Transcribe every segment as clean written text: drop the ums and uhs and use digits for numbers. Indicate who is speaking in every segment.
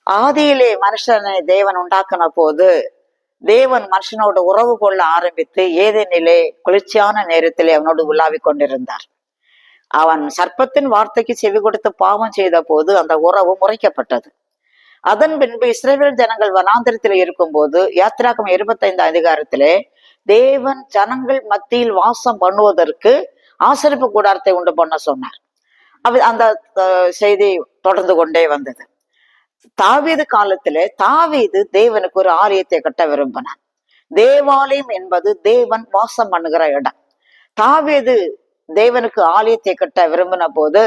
Speaker 1: ஆதியிலே மனுஷனை தேவன் உண்டாக்கின போது தேவன் மனுஷனோட உறவு கொள்ள ஆரம்பித்து ஏதேனிலே குளிர்ச்சியான நேரத்திலே அவனோடு உலாவிக் கொண்டிருந்தார். அவன் சர்ப்பத்தின் வார்த்தைக்கு செவி கொடுத்து பாவம் செய்த போது அந்த உறவு முறைக்கப்பட்டது. அதன் பின்பு இஸ்ரவேல் ஜனங்கள் வனாந்திரத்தில் இருக்கும் போது யாத்திராகமம் 25 அதிகாரத்திலே தேவன் ஜனங்கள் மத்தியில் வாசம் பண்ணுவதற்கு ஆசரிப்பு கூடாரத்தை உண்டு பண்ண சொன்னார். அந்த செய்தி தொடர்ந்து கொண்டே வந்தது. தாவீது காலத்திலே தாவீது தேவனுக்கு ஒரு ஆலயத்தை கட்ட விரும்பினான். தேவாலயம் என்பது தேவன் வாசம் பண்ணுகிற இடம். தாவீது தேவனுக்கு ஆலயத்தை கட்ட விரும்பின போது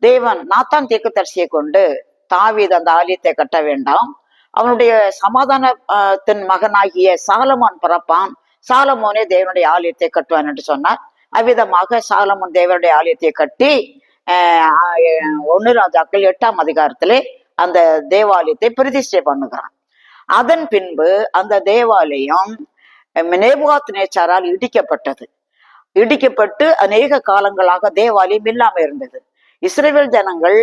Speaker 1: தேவன் நாத்தான் தீர்க்கதரிசியை கொண்டு தாவீது அந்த ஆலயத்தை கட்ட வேண்டாம், அவனுடைய சமாதானத்தின் மகனாகிய சாலமோன் பிறப்பான், சாலமோனே தேவனுடைய ஆலயத்தை கட்டுவான் என்று சொன்னார். அவ்விதமாக சாலமோன் தேவனுடைய ஆலயத்தை கட்டி 1 ராஜாக்கள் 8ஆம் அதிகாரத்திலே அந்த தேவாலயத்தை பிரதிஷ்டை பண்ணுகிறான். அதன் பின்பு அந்த தேவாலயம் நேபுகாத்நேச்சாரால் இடிக்கப்பட்டது. இடிக்கப்பட்டு அநேக காலங்களாக தேவாலயம் இல்லாம இருந்தது. இஸ்ரவேல் ஜனங்கள்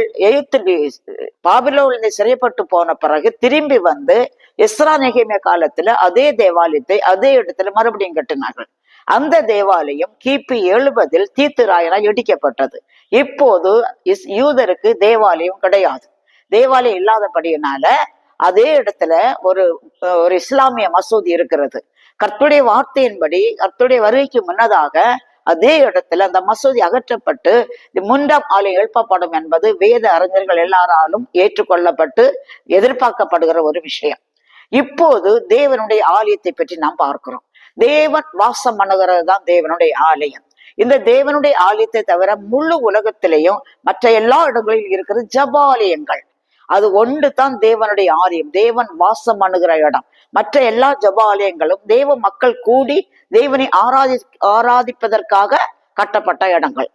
Speaker 1: பாபிலோனில் சிறைப்பட்டு போன பிறகு திரும்பி வந்து எஸ்ரா நெகேமியா காலத்துல அதே தேவாலயத்தை அதே இடத்துல மறுபடியும் கட்டினார்கள். அந்த தேவாலயம் கிபி 70 தீத்துராயனால் இடிக்கப்பட்டது. இப்போது யூதருக்கு தேவாலயம் கிடையாது. தேவாலயம் இல்லாதபடியினால அதே இடத்துல ஒரு இஸ்லாமிய மசூதி இருக்கிறது. கர்த்தருடைய வார்த்தையின்படி கர்த்தருடைய வருகைக்கு முன்னதாக அதே இடத்துல அந்த மசூதி அகற்றப்பட்டு 3ஆம் ஆலயம் எழுப்பப்படும் என்பது வேத அறிஞர்கள் எல்லாராலும் ஏற்றுக்கொள்ளப்பட்டு எதிர்பார்க்கப்படுகிற ஒரு விஷயம். இப்போது தேவனுடைய ஆலயத்தை பற்றி நாம் பார்க்கிறோம். தேவன் வாசம் பண்ணுகிறது தான் தேவனுடைய ஆலயம். இந்த தேவனுடைய ஆலயத்தை தவிர முழு உலகத்திலேயும் மற்ற எல்லா இடங்களிலும் இருக்கிற ஜபாலயங்கள், அது ஒன்று தான் தேவனுடைய ஆலயம், தேவன் வாசம் பண்ணுகிற இடம். மற்ற எல்லா ஜபாலயங்களும் தேவ மக்கள் கூடி தேவனை ஆராதிப்பதற்காக கட்டப்பட்ட இடங்கள்.